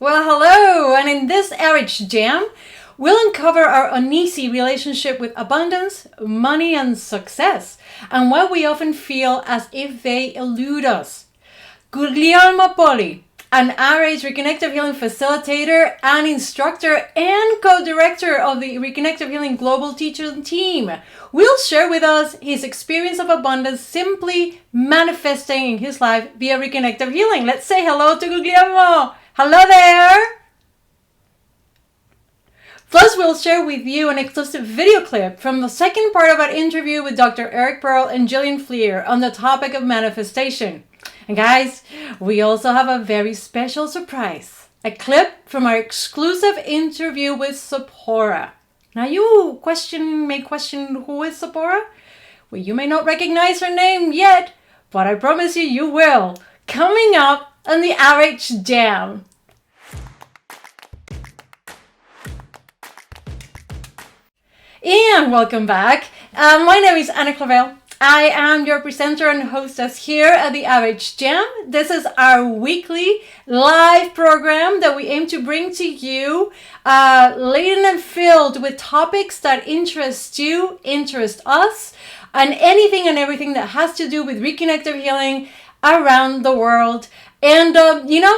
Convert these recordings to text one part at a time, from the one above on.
Well, hello, and in this RH Jam, we'll uncover our uneasy relationship with abundance, money, and success, and why we often feel as if they elude us. Guglielmo Poli, an RH Reconnective Healing facilitator and instructor and co-director of the Reconnective Healing Global Teacher Team, will share with us his experience of abundance simply manifesting in his life via Reconnective Healing. Let's say hello to Guglielmo. Hello there! Plus, we'll share with you an exclusive video clip from the second part of our interview with Dr. Pearl and Jillian Fleer on the topic of manifestation. And guys, we also have a very special surprise. A clip from our exclusive interview with Sephora. Now you may question who is Sephora? Well, you may not recognize her name yet, but I promise you will. Coming up on the RH Jam. And welcome back. My name is Ana Clavell. I am your presenter and hostess here at the RH Jam. This is our weekly live program that we aim to bring to you, laden and filled with topics that interest you, interest us, and anything and everything that has to do with reconnective healing around the world. And, it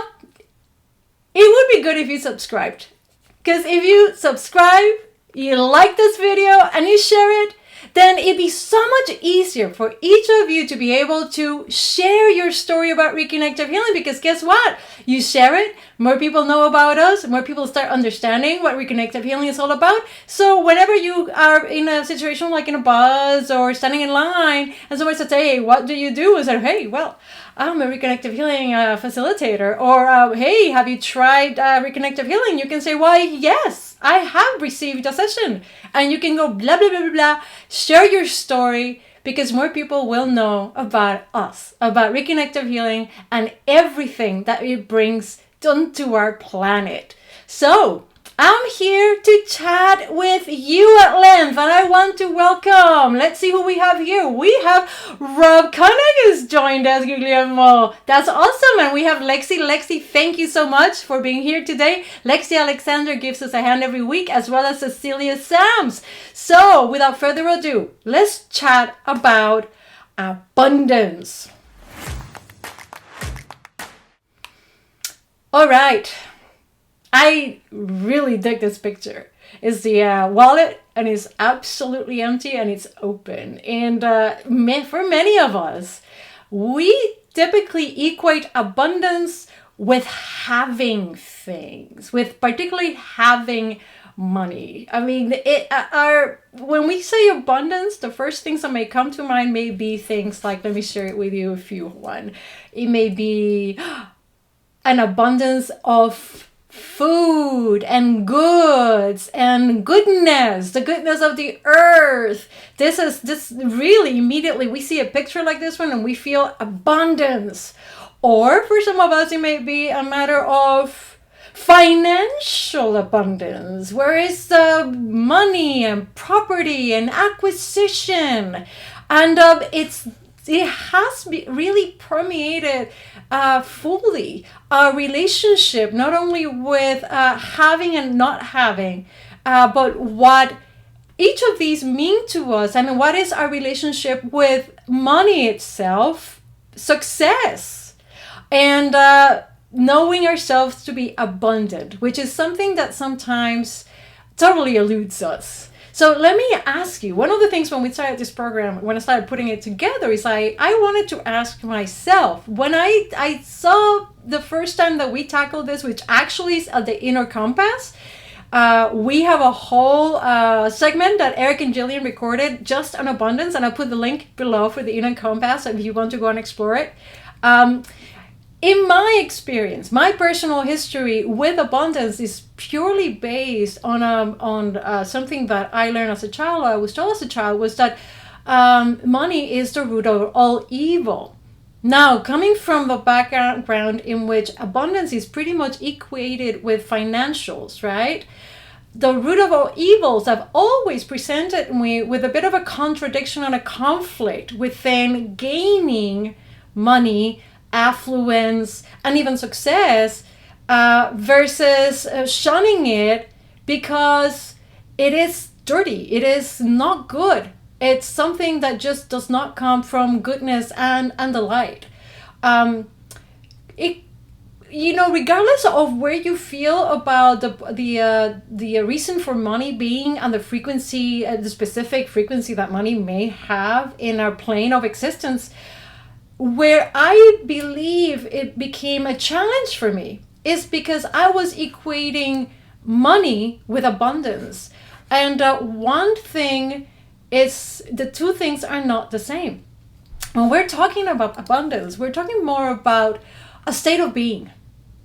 would be good if you subscribed. Because if you subscribe, you like this video, and you share it, then it'd be so much easier for each of you to be able to share your story about reconnective healing. Because guess what? You share it, more people know about us, more people start understanding what reconnective healing is all about. So whenever you are in a situation like in a bus or standing in line, and someone says, "Hey, what do you do?" and say, "Hey, well, I'm a reconnective healing facilitator," or "Hey, have you tried reconnective healing?" You can say, "Why, yes, I have received a session." And you can go blah, blah, blah, blah, blah. Share your story, because more people will know about us, about reconnective healing and everything that it brings onto our planet. So I'm here to chat with you at length, and I want to welcome, let's see who we have here. We have Rob Koenig has joined us, Guglielmo. That's awesome. And we have Lexi. Lexi, thank you so much for being here today. Lexi Alexander gives us a hand every week, as well as Cecilia Sams. So without further ado, let's chat about abundance. All right. I really dig this picture. It's the wallet, and it's absolutely empty and it's open. And for many of us, we typically equate abundance with having things, with particularly having money. I mean, when we say abundance, the first things that may come to mind may be things like, let me share it with you if you want. It may be an abundance of food and goods and goodness, the goodness of the earth. This really immediately we see a picture like this one and we feel abundance. Or for some of us, it may be a matter of financial abundance, where it's money and property and acquisition. And it has really permeated fully our relationship, not only with having and not having, but what each of these mean to us, and what is our relationship with money itself, success, and knowing ourselves to be abundant, which is something that sometimes totally eludes us. So let me ask you, one of the things when we started this program, when I started putting it together, is I wanted to ask myself, when I saw the first time that we tackled this, which actually is at the Inner Compass, we have a whole segment that Eric and Jillian recorded just on abundance, and I'll put the link below for the Inner Compass if you want to go and explore it. In my experience, my personal history with abundance is purely based on something that I learned as a child. I was told as a child was that money is the root of all evil. Now, coming from the background in which abundance is pretty much equated with financials, right? The root of all evils have always presented me with a bit of a contradiction and a conflict within gaining money, affluence, and even success versus shunning it because it is dirty. It is not good. It's something that just does not come from goodness and the light. It, regardless of where you feel about the reason for money being and the frequency, the specific frequency that money may have in our plane of existence, where I believe it became a challenge for me is because I was equating money with abundance. And one thing is, the two things are not the same. When we're talking about abundance, we're talking more about a state of being.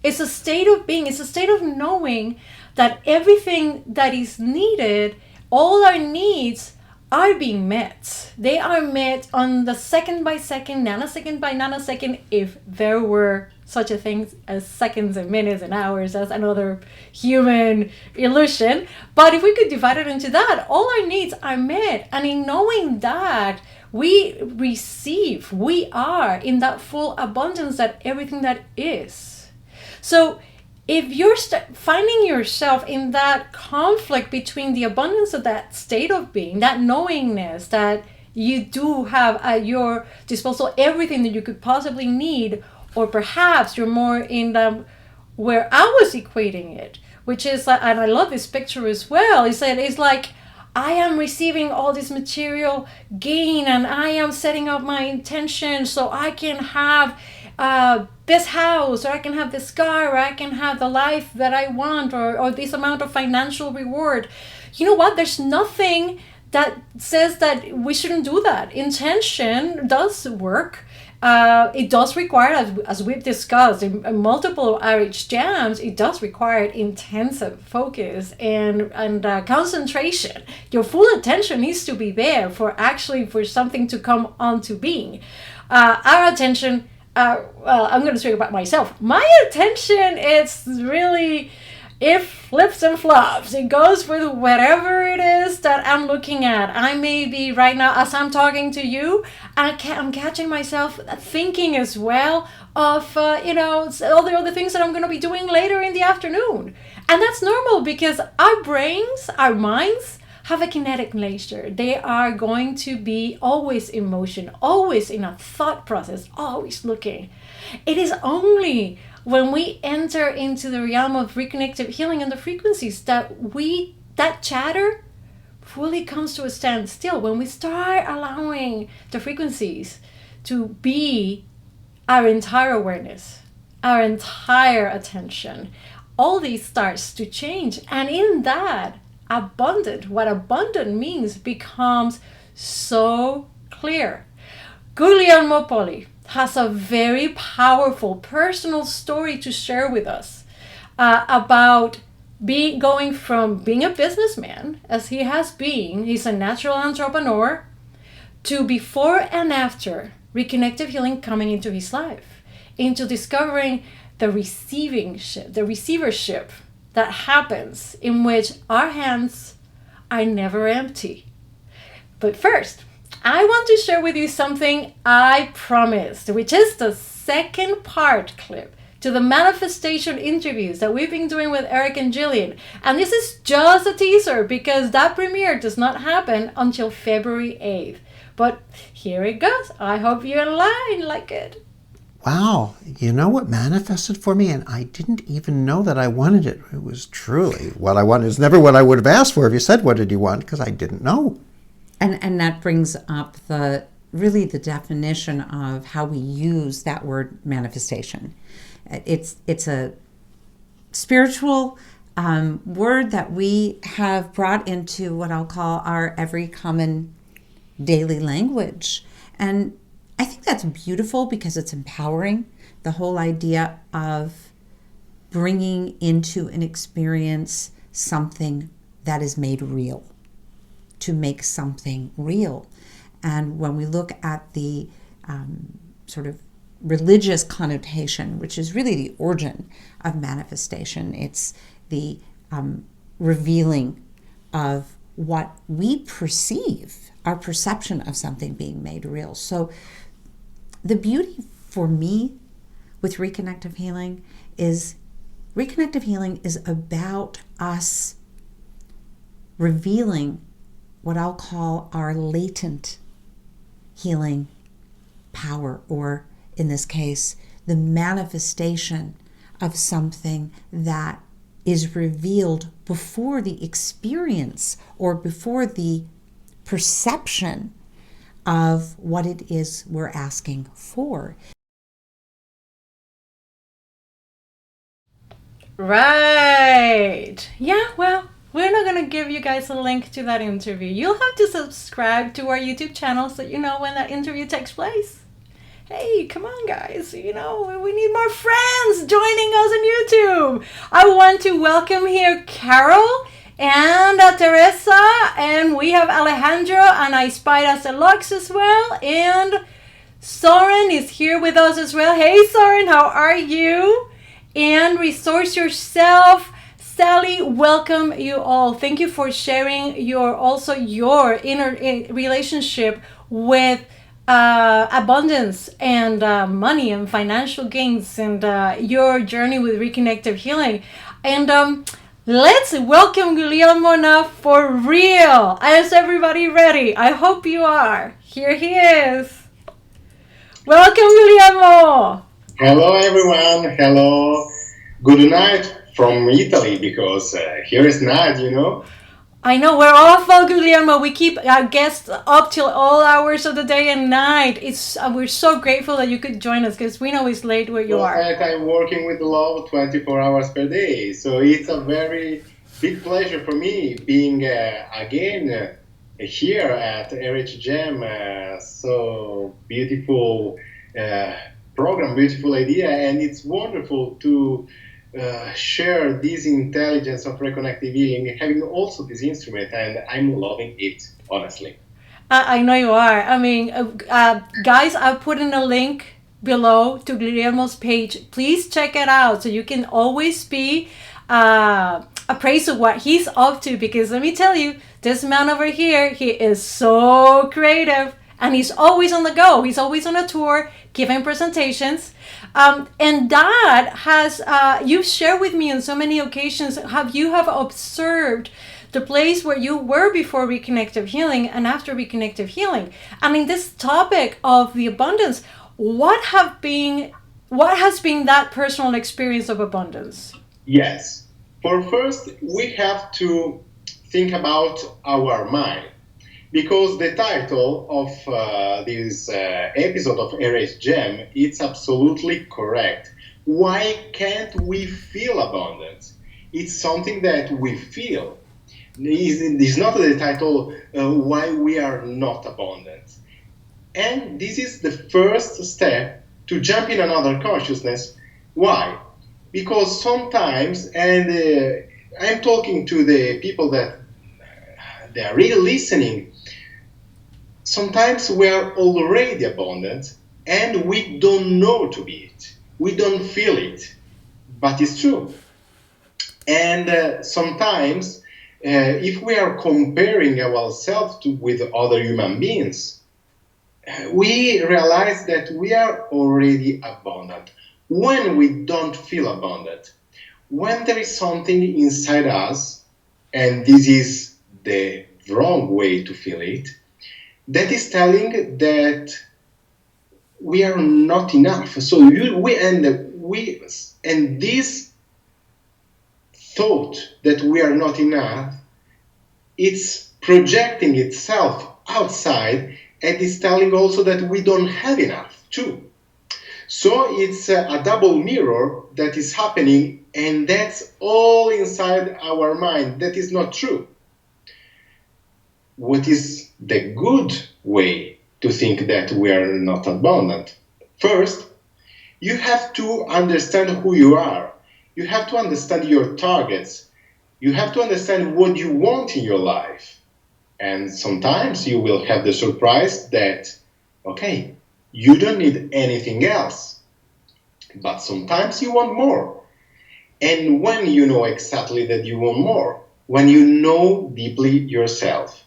It's a state of being. It's a state of knowing that everything that is needed, all our needs are being met. They are met on the second by second, nanosecond by nanosecond, if there were such a thing as seconds and minutes and hours. That's another human illusion. But if we could divide it into that, all our needs are met. And in knowing that, we receive, we are in that full abundance that everything that is. So if you're finding yourself in that conflict between the abundance of that state of being, that knowingness that you do have at your disposal everything that you could possibly need, or perhaps you're more in the where I was equating it, which is, and I love this picture as well, is that it's like I am receiving all this material gain and I am setting up my intention so I can have this house, or I can have this car, or I can have the life that I want, or this amount of financial reward. You know what? There's nothing that says that we shouldn't do that. Intention does work. It does require, as we've discussed in multiple RH jams, it does require intensive focus and concentration. Your full attention needs to be there for something to come onto being. Our attention, I'm going to speak about myself. My attention is really, it flips and flops. It goes with whatever it is that I'm looking at. I may be right now, as I'm talking to you, I'm catching myself thinking as well of, all the other things that I'm going to be doing later in the afternoon. And that's normal because our brains, our minds, have a kinetic nature. They are going to be always in motion, always in a thought process, always looking. It is only when we enter into the realm of reconnective healing and the frequencies that chatter fully comes to a standstill. When we start allowing the frequencies to be our entire awareness, our entire attention, all these starts to change. And in that, what abundant means becomes so clear. Guglielmo Poli has a very powerful personal story to share with us about going from being a businessman, as he has been, he's a natural entrepreneur, to before and after reconnective healing coming into his life, into discovering the receivership that happens, in which our hands are never empty. But first, I want to share with you something I promised, which is the second part clip to the manifestation interviews that we've been doing with Eric and Jillian. And this is just a teaser because that premiere does not happen until February 8th. But here it goes. I hope you like it. Wow, you know what manifested for me? And I didn't even know that I wanted it. It was truly what I wanted. It's never what I would have asked for if you said, what did you want? Because I didn't know. And that brings up the definition of how we use that word manifestation. It's a spiritual word that we have brought into what I'll call our every common daily language. And I think that's beautiful because it's empowering. The whole idea of bringing into an experience something that is made real, to make something real. And when we look at the sort of religious connotation, which is really the origin of manifestation, it's the revealing of what we perceive, our perception of something being made real. So the beauty for me with reconnective healing is Reconnective healing is about us revealing what I'll call our latent healing power, or in this case, the manifestation of something that is revealed before the experience or before the perception of what it is we're asking for. Right. Yeah, well, we're not going to give you guys a link to that interview. You'll have to subscribe to our YouTube channel so you know when that interview takes place. Hey, come on, guys. We need more friends joining us on YouTube. I want to welcome here Carol and Teresa, and we have Alejandro and I spied us a Lux as well, and Soren is here with us as well. Hey, Soren, how are you? And Resource Yourself, Sally, welcome you all. Thank you for sharing your inner relationship with abundance and money and financial gains, and your journey with Reconnective Healing. And let's welcome Guglielmo now for real. Is everybody ready? I hope you are. Here he is. Welcome, Guglielmo. Hello, everyone. Hello. Good night from Italy, because here is night, I know, we're awful, Guglielmo. We keep our guests up till all hours of the day and night. We're so grateful that you could join us, because we know it's late where you are. I'm working with love 24 hours per day, so it's a very big pleasure for me being again here at RH Jam. So beautiful program, beautiful idea, and it's wonderful to share this intelligence of reconnective healing, having also this instrument, and I'm loving it, honestly. I know you are. I mean, guys, I've put in a link below to Guglielmo's page. Please check it out so you can always be appraised of what he's up to, because let me tell you, this man over here, he is so creative. And he's always on the go. He's always on a tour, giving presentations. And that has, you've shared with me on so many occasions, you have observed the place where you were before Reconnective Healing and after Reconnective Healing. And in this topic of the abundance, what has been that personal experience of abundance? Yes. For first, we have to think about our mind. Because the title of this episode of RH Gem, it's absolutely correct. Why can't we feel abundance? It's something that we feel. It's not the title, why we are not abundant. And this is the first step to jump in another consciousness. Why? Because sometimes, and I'm talking to the people that they are really listening, sometimes we are already abundant and we don't know to be it. We don't feel it, but it's true. And sometimes, if we are comparing ourselves with other human beings, we realize that we are already abundant. When we don't feel abundant, when there is something inside us, and this is the wrong way to feel it, that is telling that we are not enough. So and this thought that we are not enough, it's projecting itself outside, and it's telling also that we don't have enough too. So it's a double mirror that is happening, and that's all inside our mind. That is not true. What is the good way to think that we are not abundant? First, you have to understand who you are. You have to understand your targets. You have to understand what you want in your life. And sometimes you will have the surprise that, okay, you don't need anything else. But sometimes you want more. And when you know exactly that you want more, when you know deeply yourself,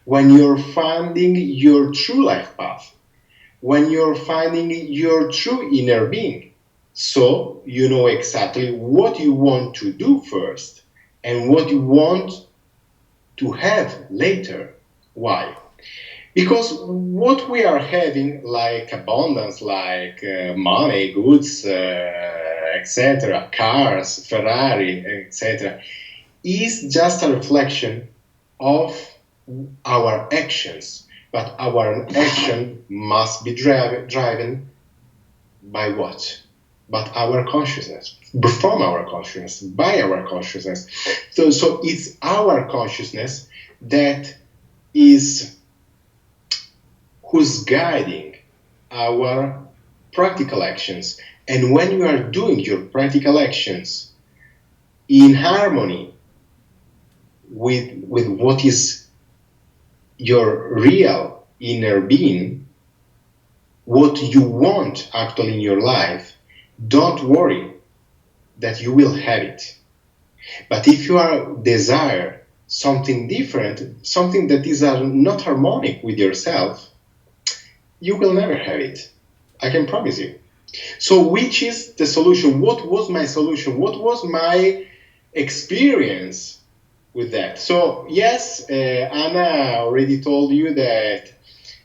when you're finding your true life path, when you're finding your true inner being, So you know exactly what you want to do first and what you want to have later. Why? Because what we are having, like abundance, like money, goods, etc., cars, Ferrari, etc., is just a reflection of our actions. But our action must be driven by what? But our consciousness, from our consciousness, by our consciousness. So it's our consciousness that is who's guiding our practical actions. And when you are doing your practical actions in harmony with what is your real inner being, what you want actually in your life, don't worry that you will have it. But if you are desire something different, something that is not harmonic with yourself, you will never have it. I can promise you. So which is the solution? What was my solution? What was my experience with that? So yes, Anna already told you that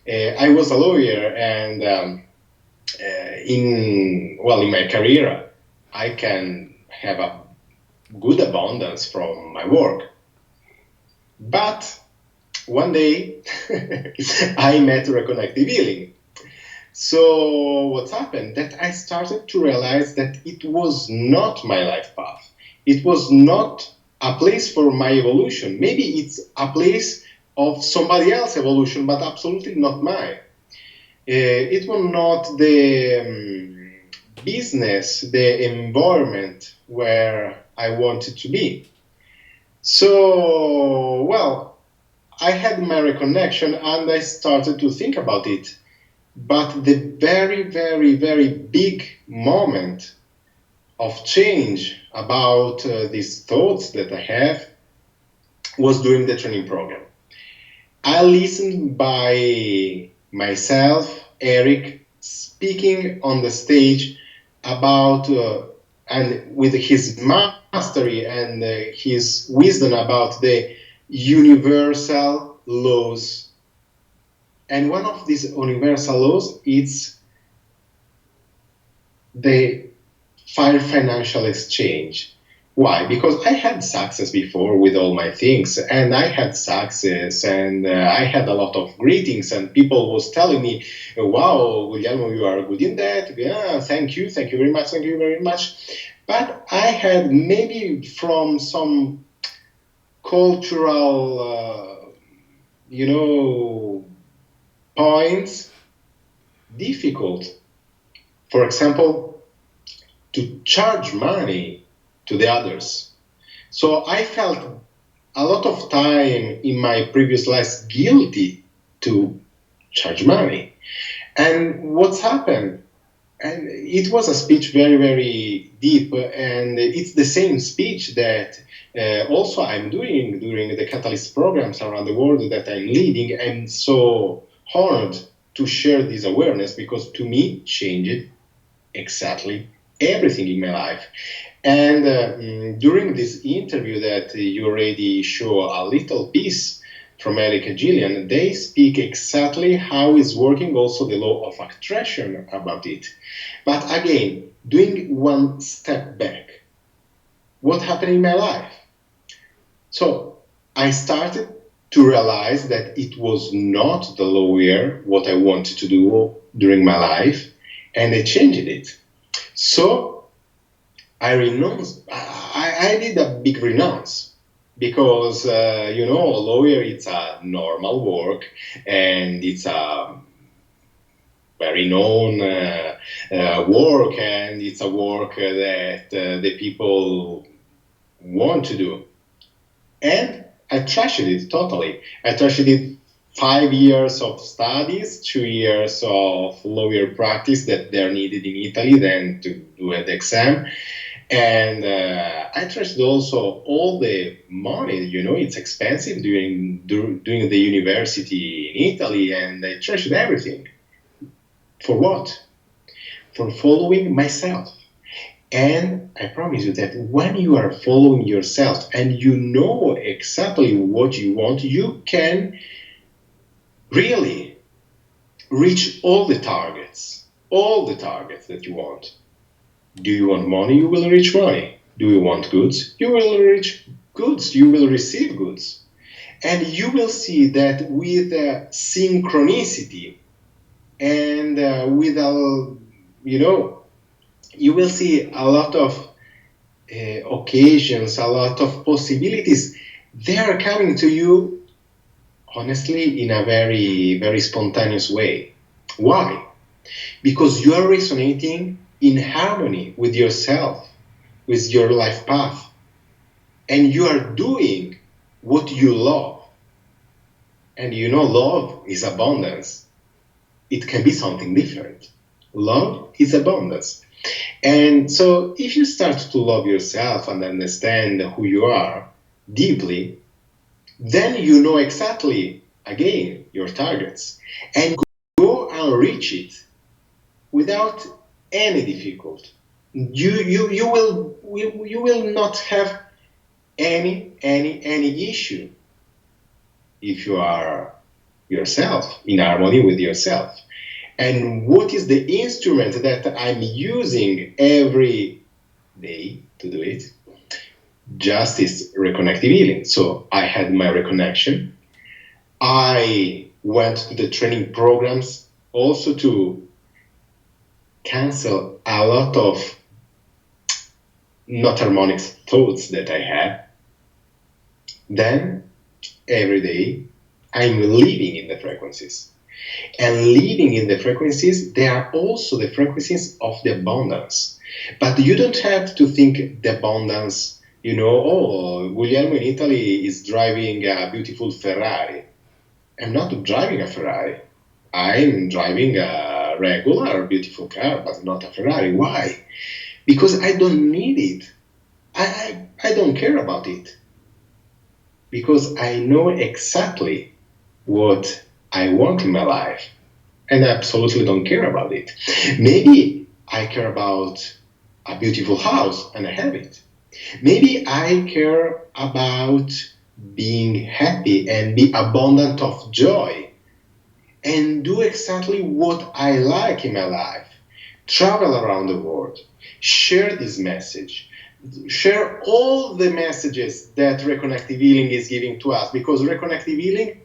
I was a lawyer, and in my career, I can have a good abundance from my work. But one day, I met Reconnective Healing. So what's happened? That I started to realize that it was not my life path. It was not a place for my evolution. Maybe it's a place of somebody else's evolution, but absolutely not mine. It was not the business, the environment where I wanted to be. So, well, I had my reconnection and I started to think about it. But the very, very, very big moment of change about these thoughts that I have was during the training program. I listened by myself, Eric, speaking on the stage about, and with his mastery and his wisdom about the universal laws. And one of these universal laws is the fair financial exchange. Why? Because I had success before with all my things, and I had success, and I had a lot of greetings, and people was telling me, "Wow, Guglielmo, you are good in that. Yeah, thank you very much, thank you very much." But I had maybe from some cultural, points difficult. For example, to charge money to the others. So I felt a lot of time in my previous lives guilty to charge money. And what's happened? And it was a speech very, very deep, and it's the same speech that also I'm doing during the Catalyst programs around the world that I'm leading. I'm so honored to share this awareness because to me changed exactly everything in my life. And during this interview that you already show a little piece from Eric and Jillian, they speak exactly how is working also the law of attraction about it. But again, doing one step back, what happened in my life? So I started to realize that it was not the lawyer what I wanted to do during my life, and I changed it. So I renounced. I did a big renounce because a lawyer, it's a normal work and it's a very known work, and it's a work that the people want to do. And I trashed it totally. I trashed it 5 years of studies, 2 years of lawyer practice that they're needed in Italy, then to do the exam. And I trashed also all the money, it's expensive doing the university in Italy, and I trashed everything. For what? For following myself. And I promise you that when you are following yourself and you know exactly what you want, you can really reach all the targets that you want. Do you want money? You will reach money. Do you want goods? You will reach goods. You will receive goods. And you will see that with synchronicity and with you will see a lot of occasions, a lot of possibilities. They are coming to you, honestly, in a very, very spontaneous way. Why? Because you are resonating in harmony with yourself, with your life path, and you are doing what you love. And love is abundance. It can be something different. Love is abundance. And so if you start to love yourself and understand who you are deeply, then you know exactly, again, your targets. And go and reach it without any difficulty. You will not have any issue if you are yourself, in harmony with yourself. And what is the instrument that I'm using every day to do it? Just is reconnective healing. So I had my reconnection. I went to the training programs also to cancel a lot of not harmonic thoughts that I had. Then every day I'm living in the frequencies. And living in the frequencies, they are also the frequencies of the abundance. But you don't have to think the abundance, Guglielmo in Italy is driving a beautiful Ferrari. I'm not driving a Ferrari. I'm driving a regular beautiful car, but not a Ferrari. Why? Because I don't need it. I don't care about it. Because I know exactly what I want in my life, and I absolutely don't care about it. Maybe I care about a beautiful house, and I have it. Maybe I care about being happy and be abundant of joy, and do exactly what I like in my life. Travel around the world, share this message, share all the messages that Reconnective Healing is giving to us, because Reconnective Healing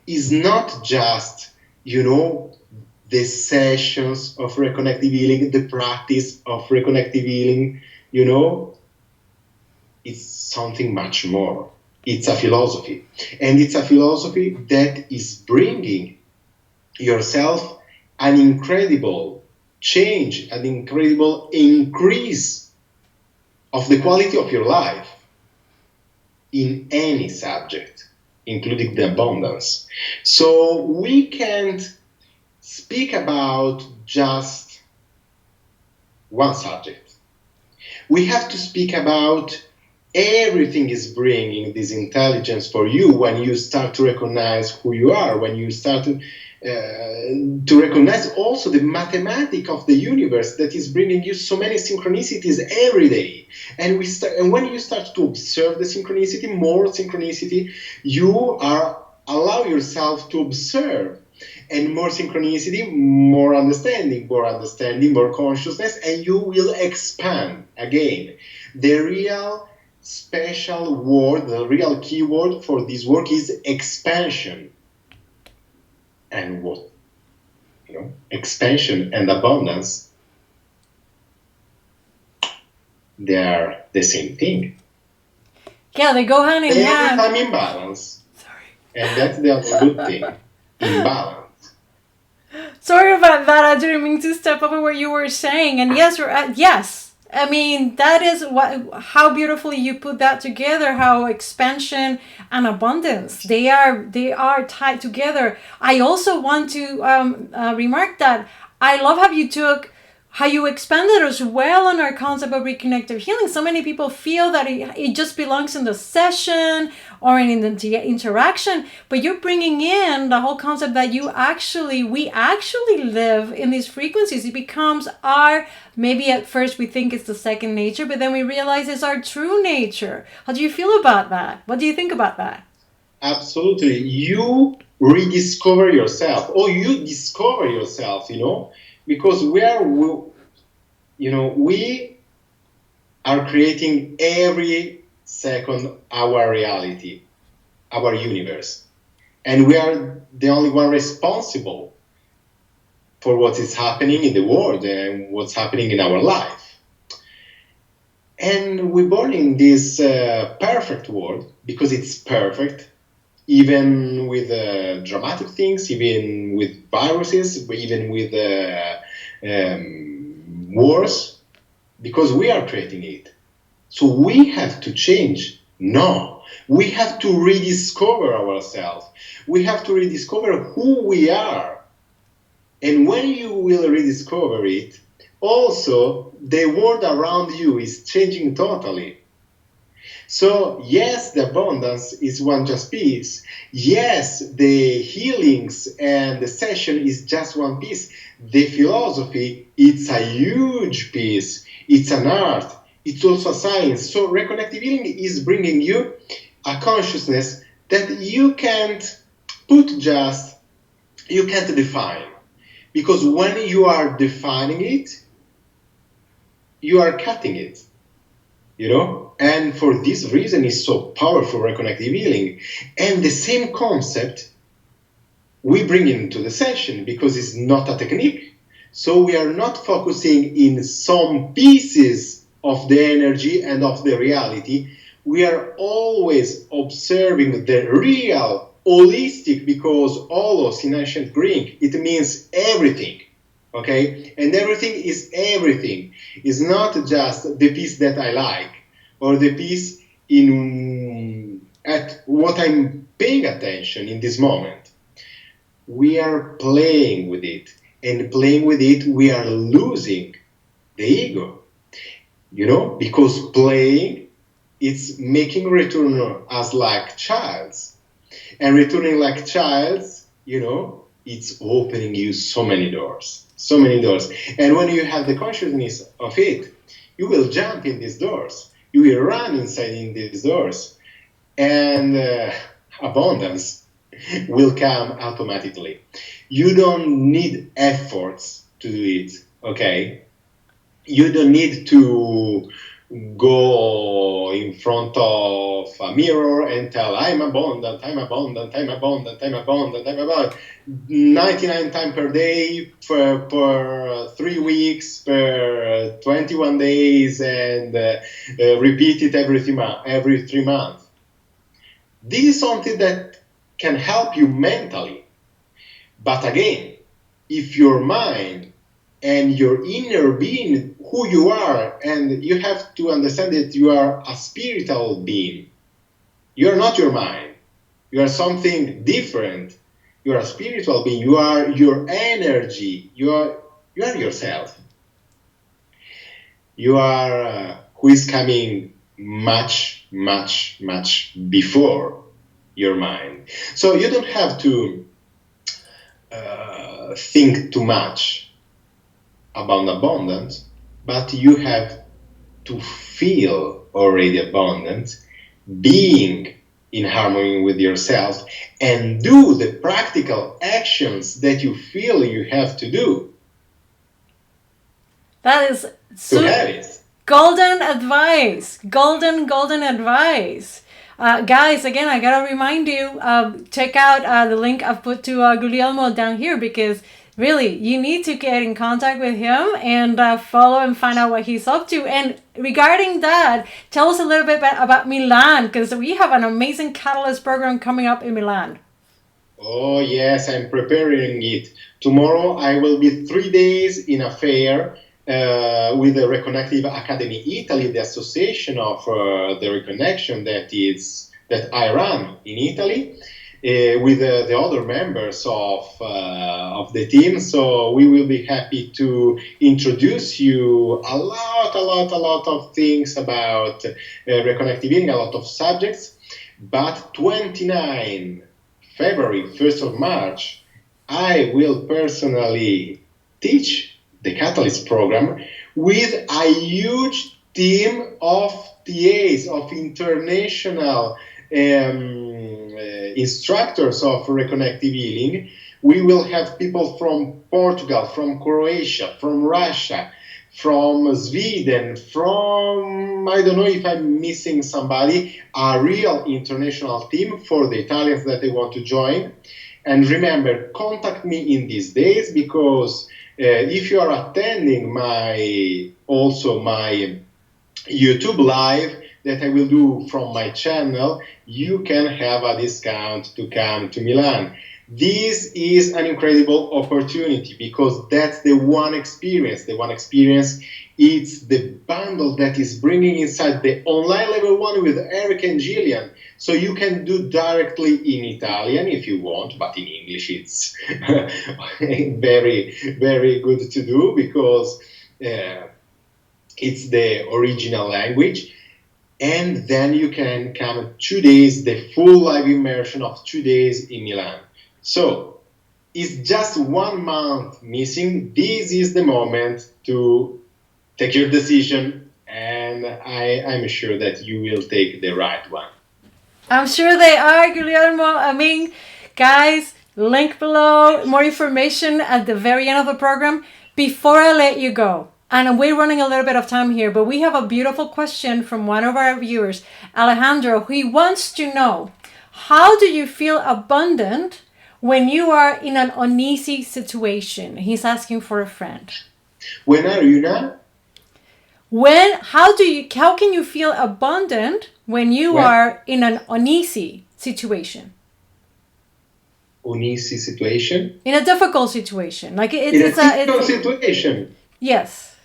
is not just, the sessions of Reconnective Healing, the practice of Reconnective Healing, it's something much more. It's a philosophy. And it's a philosophy that is bringing yourself an incredible change, an incredible increase of the quality of your life in any subject, including the abundance. So we can't speak about just one subject. We have to speak about everything is bringing this intelligence for you when you start to recognize who you are, when you start to recognize also the mathematics of the universe that is bringing you so many synchronicities every day. And when you start to observe the synchronicity, more synchronicity, you allow yourself to observe, and more synchronicity, more understanding, more consciousness, and you will expand again. The real special word, the real keyword for this work is expansion. And what? Expansion and abundance, they are the same thing. Yeah, they go hand in hand. Every time in balance. Sorry. And that's the other good thing. In balance. Sorry about that. I didn't mean to step over what you were saying. And yes, yes. I mean, that is how beautifully you put that together, how expansion and abundance, they are tied together. I also want to remark that I love how you took how you expanded as well on our concept of reconnective healing. So many people feel that it just belongs in the session or in the interaction, but you're bringing in the whole concept that we actually live in these frequencies. It becomes maybe at first we think it's the second nature, but then we realize it's our true nature. How do you feel about that? What do you think about that? Absolutely. You rediscover yourself, or you discover yourself, because we are creating every second our reality, our universe. And we are the only one responsible for what is happening in the world and what's happening in our life. And we're born in this perfect world because it's perfect, even with dramatic things, even with viruses, even with wars, because we are creating it. So we have to change? No. We have to rediscover ourselves. We have to rediscover who we are. And when you will rediscover it, also the world around you is changing totally. So yes, the abundance is one just piece. Yes, the healings and the session is just one piece. The philosophy, it's a huge piece. It's an art. It's also a science. So reconnective healing is bringing you a consciousness that you can't define. Because when you are defining it, you are cutting it. And for this reason is so powerful, reconnective healing. And the same concept we bring into the session because it's not a technique. So we are not focusing in some pieces of the energy and of the reality. We are always observing the real, holistic, because holos in ancient Greek, it means everything. Okay? And everything is everything. It's not just the piece that I like or the piece at what I'm paying attention in this moment. We are playing with it. And playing with it, we are losing the ego. Because playing, it's making return as like childs. And returning like childs, it's opening you so many doors. So many doors. And when you have the consciousness of it, you will jump in these doors. You will run inside in these doors. And abundance will come automatically. You don't need efforts to do it, okay? You don't need to go in front of a mirror and tell, I'm abundant, I'm abundant, I'm abundant, I'm abundant, I'm abundant. 99 times per day, per 3 weeks, per 21 days, and repeat it every 3 months. This is something that can help you mentally. But again, if your mind and your inner being, who you are, and you have to understand that you are a spiritual being. You are not your mind. You are something different. You are a spiritual being. You are your energy. You are yourself. You are who is coming much, much, much before your mind. So you don't have to think too much about abundance, but you have to feel already abundant, being in harmony with yourself, and do the practical actions that you feel you have to do. That is golden advice. Golden advice. Guys, again, I gotta remind you, check out the link I've put to Guglielmo down here, because really, you need to get in contact with him and follow and find out what he's up to. And regarding that, tell us a little bit about Milan, because we have an amazing Catalyst program coming up in Milan. Oh, yes, I'm preparing it. Tomorrow, I will be 3 days in a fair with the Reconnective Academy Italy, the association of the reconnection that I run in Italy. with the other members of the team. So we will be happy to introduce you a lot of things about reconnective healing, a lot of subjects. But 29 February, 1st of March, I will personally teach the Catalyst program with a huge team of TAs, of international instructors of reconnective healing. We will have people from Portugal, from Croatia, from Russia, from Sweden, from, I don't know if I'm missing somebody, a real international team for the Italians that they want to join. And remember, contact me in these days, because if you are attending my YouTube live that I will do from my channel, you can have a discount to come to Milan. This is an incredible opportunity, because that's the one experience. The one experience, it's the bundle that is bringing inside the online level 1 with Eric and Jillian. So you can do directly in Italian if you want, but in English it's very, very good to do, because it's the original language. And then you can come 2 days, the full live immersion of 2 days in Milan. So it's just 1 month missing. This is the moment to take your decision, and I'm sure that you will take the right one. I'm sure they are, Guglielmo. I mean, guys, link below, more information at the very end of the program. Before I let you go, and we're running a little bit of time here, but we have a beautiful question from one of our viewers, Alejandro. He wants to know, how do you feel abundant when you are in an uneasy situation? He's asking for a friend. When are you now? How can you feel abundant when you are in an uneasy situation? Uneasy situation? In a difficult situation. Like in a difficult situation? Yes.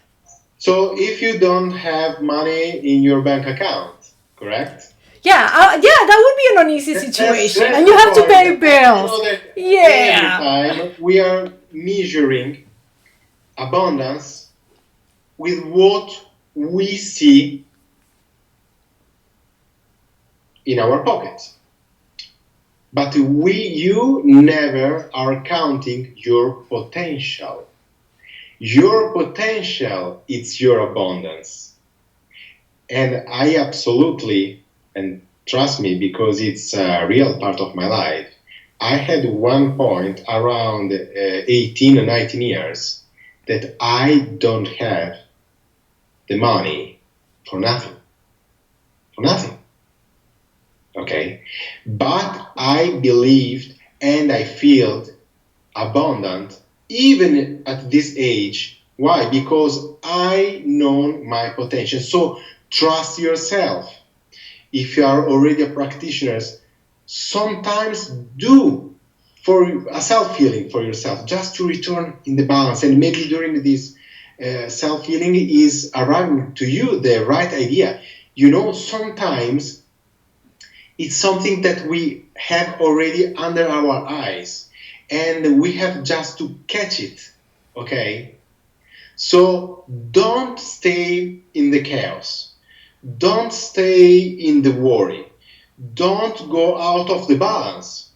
So if you don't have money in your bank account, correct? Yeah, that would be an uneasy situation. That's and you have to pay bills. Yeah. Every time we are measuring abundance with what we see in our pockets. But you never are counting your potential. Your potential, it's your abundance. And I absolutely, and trust me, because it's a real part of my life, I had one point around 18 or 19 years that I don't have the money for nothing. For nothing. Okay? But I believed and I felt abundant even at this age. Why? Because I know my potential. So trust yourself. If you are already a practitioner, sometimes do for a self-healing for yourself, just to return in the balance. And maybe during this self-healing is arriving to you the right idea. You know, sometimes it's something that we have already under our eyes, and we have just to catch it, okay? So don't stay in the chaos. Don't stay in the worry. Don't go out of the balance.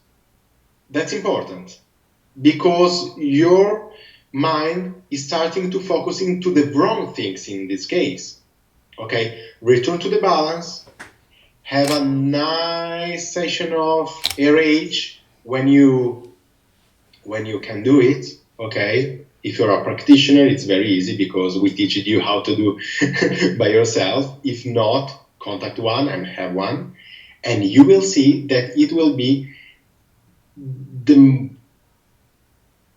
That's important, because your mind is starting to focus into the wrong things in this case. Okay, return to the balance. Have a nice session of RH when you can do it. Okay, if you're a practitioner, it's very easy because we teach you how to do by yourself. If not, contact one and have one, and you will see that it will be the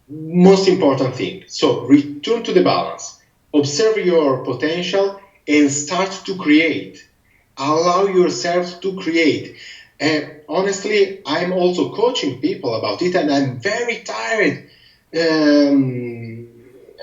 most important thing. So return to the balance, observe your potential, and start to create. Allow yourself to create. And honestly, I'm also coaching people about it, and I'm very tired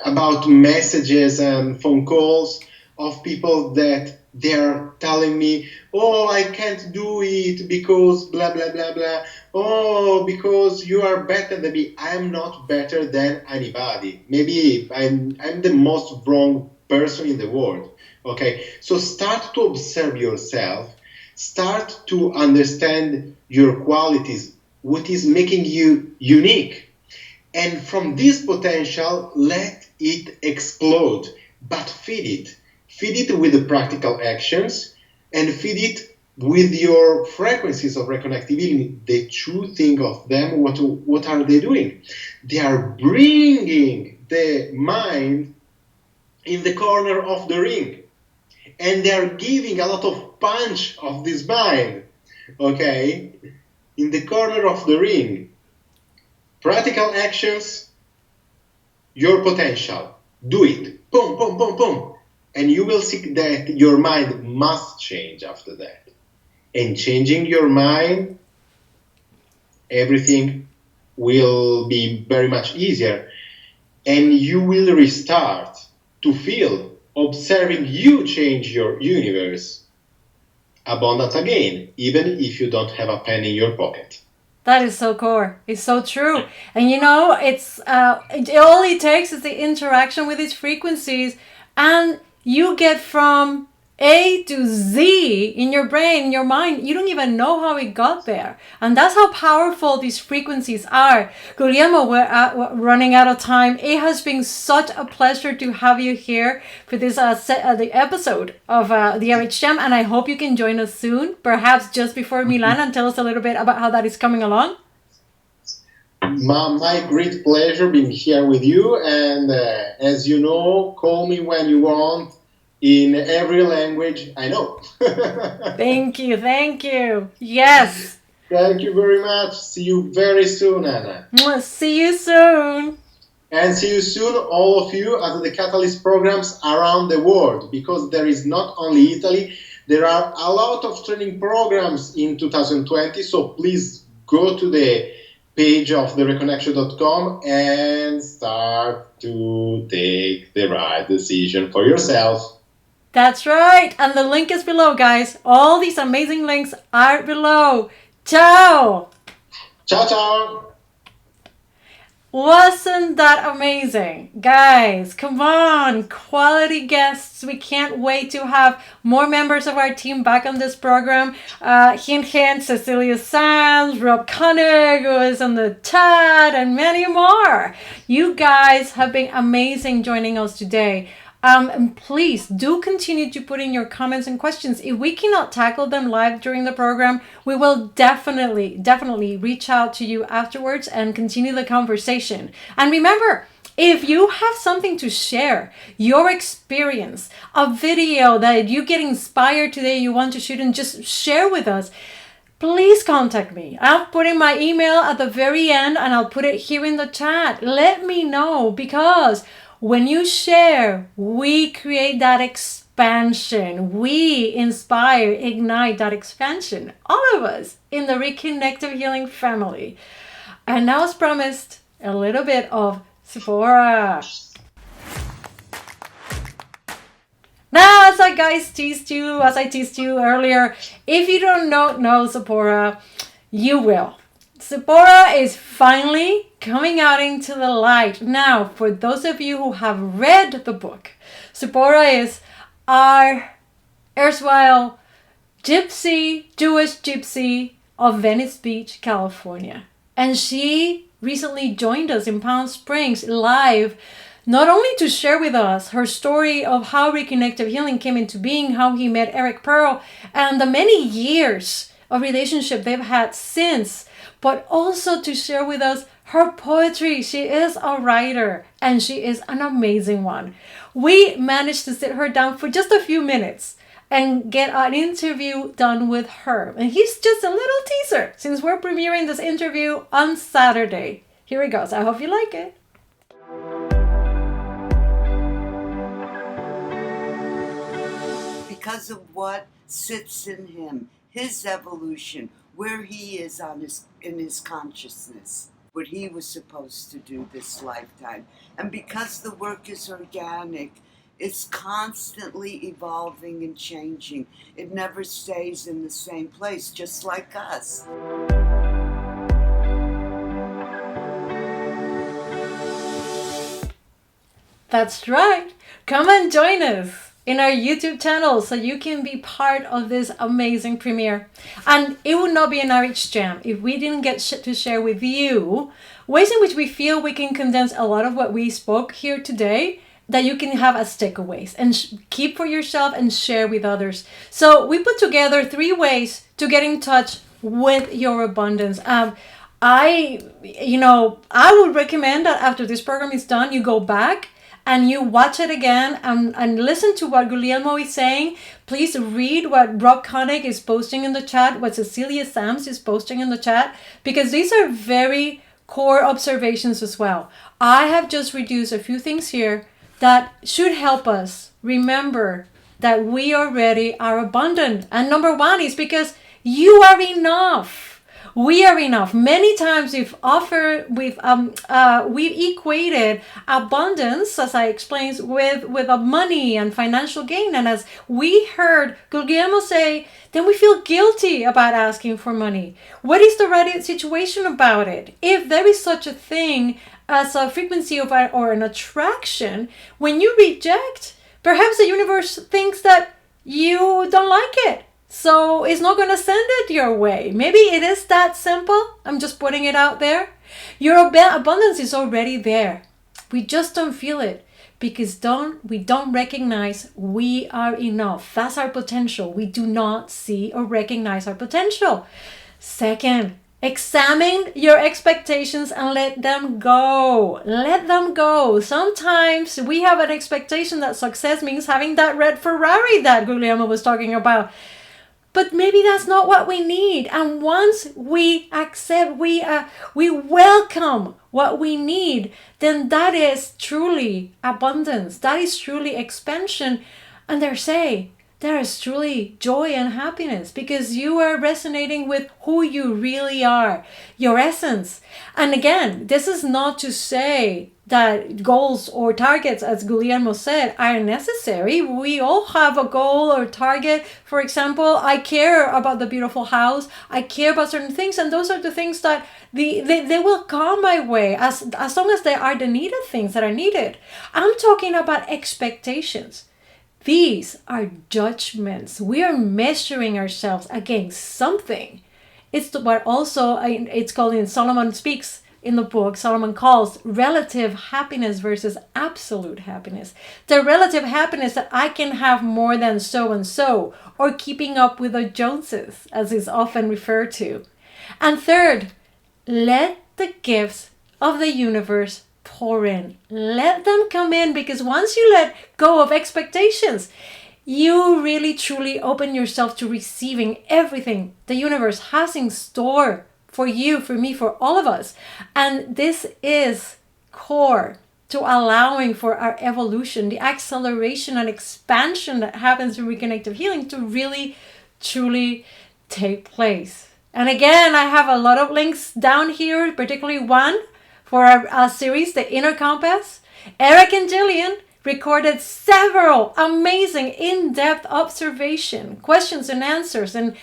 about messages and phone calls of people that they're telling me, oh, I can't do it because blah, blah, blah, blah. oh, because you are better than me. I'm not better than anybody. Maybe I'm the most wrong person in the world. Okay, so start to observe yourself. Start to understand your qualities, what is making you unique. And from this potential, let it explode, but feed it. Feed it with the practical actions and feed it with your frequencies of reconnective healing. The true thing of them, what are they doing? They are bringing the mind in the corner of the ring, and they are giving a lot of punch of this mind, okay, in the corner of the ring. Practical actions, your potential. Do it. Boom, boom, boom, boom. And you will see that your mind must change after that. And changing your mind, everything will be very much easier. And you will restart to feel, observing you change your universe abundant again, even if you don't have a pen in your pocket. That is so core. It's so true. And you know, all it takes is the interaction with these frequencies, and you get from A to Z in your brain, in your mind. You don't even know how it got there. And that's how powerful these frequencies are. Guglielmo, we're running out of time. It has been such a pleasure to have you here for this the episode of the RH Jam, and I hope you can join us soon, perhaps just before Milan, and tell us a little bit about how that is coming along. My great pleasure being here with you, and as you know, call me when you want in every language I know. Thank you. Yes. Thank you very much. See you very soon, Ana. See you soon. And see you soon, all of you, at the Catalyst programs around the world, because there is not only Italy, there are a lot of training programs in 2020, so please go to the page of thereconnection.com and start to take the right decision for yourself. That's right. And the link is below, guys. All these amazing links are below. Ciao. Ciao, ciao. Wasn't that amazing? Guys, come on. Quality guests. We can't wait to have more members of our team back on this program. Hint, Cecilia Sands, Rob Koenig, who is on the chat, and many more. You guys have been amazing joining us today. And please do continue to put in your comments and questions. If we cannot tackle them live during the program, we will definitely reach out to you afterwards and continue the conversation. And remember, if you have something to share, your experience, a video that you get inspired today, you want to shoot and just share with us, please contact me. I'll put in my email at the very end, and I'll put it here in the chat. Let me know, because when you share, we create that expansion. We inspire, ignite that expansion. All of us in the Reconnective Healing family. And now, as promised, a little bit of Sephora. Now, as I teased you earlier, if you don't know Sephora, you will. Sephora is finally coming out into the light. Now, for those of you who have read the book, Cipora is our erstwhile Jewish gypsy of Venice Beach, California. And she recently joined us in Palm Springs live, not only to share with us her story of how Reconnective Healing came into being, how he met Eric Pearl, and the many years of relationship they've had since, but also to share with us her poetry. She is a writer, and she is an amazing one. We managed to sit her down for just a few minutes and get an interview done with her. And here's just a little teaser, since we're premiering this interview on Saturday. Here it goes. I hope you like it. Because of what sits in him, his evolution, where he is in his consciousness, what he was supposed to do this lifetime. And because the work is organic, it's constantly evolving and changing. It never stays in the same place, just like us. That's right. Come and join us in our YouTube channel so you can be part of this amazing premiere. And it would not be an RH Jam if we didn't get to share with you ways in which we feel we can condense a lot of what we spoke here today that you can have as takeaways and keep for yourself and share with others. So we put together 3 ways to get in touch with your abundance. I would recommend that after this program is done, you go back and you watch it again and listen to what Guglielmo is saying. Please read what Rob Connick is posting in the chat, what Cecilia Sams is posting in the chat, because these are very core observations as well. I have just reduced a few things here that should help us remember that we already are abundant. And number 1 is because you are enough. We are enough. Many times we've equated abundance, as I explained, with money and financial gain. And as we heard Guglielmo say, then we feel guilty about asking for money. What is the right situation about it? If there is such a thing as a frequency of or an attraction, when you reject, perhaps the universe thinks that you don't like it. So it's not going to send it your way. Maybe it is that simple. I'm just putting it out there. Your abundance is already there. We just don't feel it because we don't recognize we are enough. That's our potential. We do not see or recognize our potential. Second, examine your expectations and let them go. Let them go. Sometimes we have an expectation that success means having that red Ferrari that Guglielmo was talking about. But maybe that's not what we need. And once we accept, we welcome what we need, then that is truly abundance. That is truly expansion. And there is truly joy and happiness because you are resonating with who you really are, your essence. And again, this is not to say that goals or targets, as Guglielmo said, are necessary. We all have a goal or target. For example, I care about the beautiful house. I care about certain things. And those are the things that they will come my way as long as they are the needed things that are needed. I'm talking about expectations. These are judgments. We are measuring ourselves against something. It's what also it's called in Solomon Speaks in the book. Solomon calls relative happiness versus absolute happiness. The relative happiness that I can have more than so and so, or keeping up with the Joneses, as is often referred to. And third, let the gifts of the universe pour in. Let them come in, because once you let go of expectations, you really truly open yourself to receiving everything the universe has in store for you, for me, for all of us. And this is core to allowing for our evolution, the acceleration and expansion that happens in Reconnective Healing to really, truly take place. And again, I have a lot of links down here, particularly one for our series, The Inner Compass. Eric and Jillian recorded several amazing in-depth observation, questions and answers, and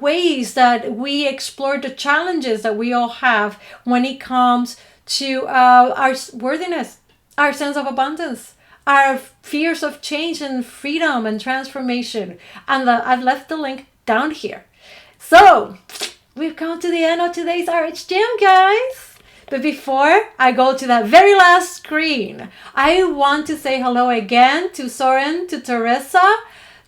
ways that we explore the challenges that we all have when it comes to our worthiness, our sense of abundance, our fears of change and freedom and transformation. And I've left the link down here. So we've come to the end of today's RH Jam, guys. But before I go to that very last screen, I want to say hello again to Soren, to Teresa,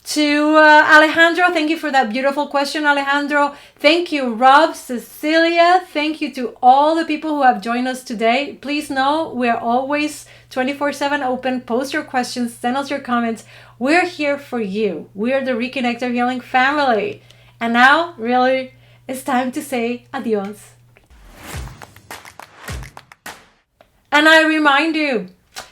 to Alejandro. Thank you for that beautiful question, Alejandro. Thank you, Rob, Cecilia. Thank you to all the people who have joined us today. Please know we're always 24/7 open. Post your questions, send us your comments. We're here for you. We're the Reconnective Healing family. And now, really, it's time to say adios. And I remind you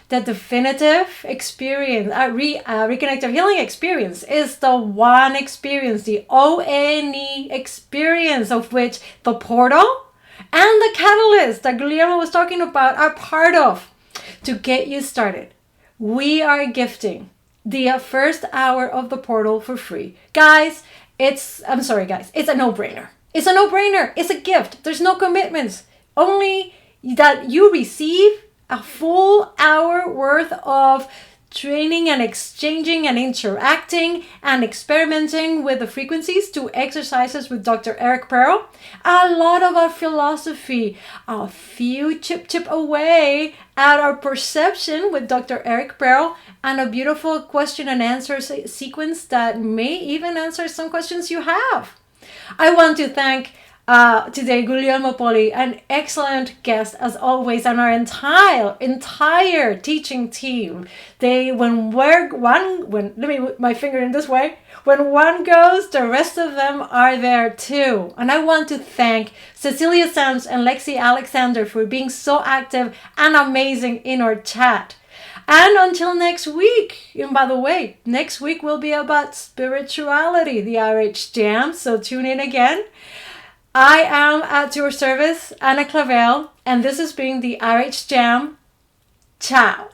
that definitive experience, Reconnective Healing experience, is the one experience, the ONE experience, of which the portal and the catalyst that Guglielmo was talking about are part of. To get you started, we are gifting the first hour of the portal for free. Guys, it's a no-brainer. It's a no-brainer. It's a gift. There's no commitments. Only that you receive a full hour worth of training and exchanging and interacting and experimenting with the frequencies to exercises with Dr. Eric Pearl. A lot of our philosophy, a few chip away at our perception with Dr. Eric Pearl, and a beautiful question and answer sequence that may even answer some questions you have. I want to thank today Guglielmo Poli, an excellent guest as always, and our entire teaching team. Let me put my finger in this way. When one goes, the rest of them are there too. And I want to thank Cecilia Sams and Lexi Alexander for being so active and amazing in our chat. And until next week, and by the way, next week will be about spirituality, the RH Jam, so tune in again. I am at your service, Ana Clavell, and this has been the RH Jam. Ciao.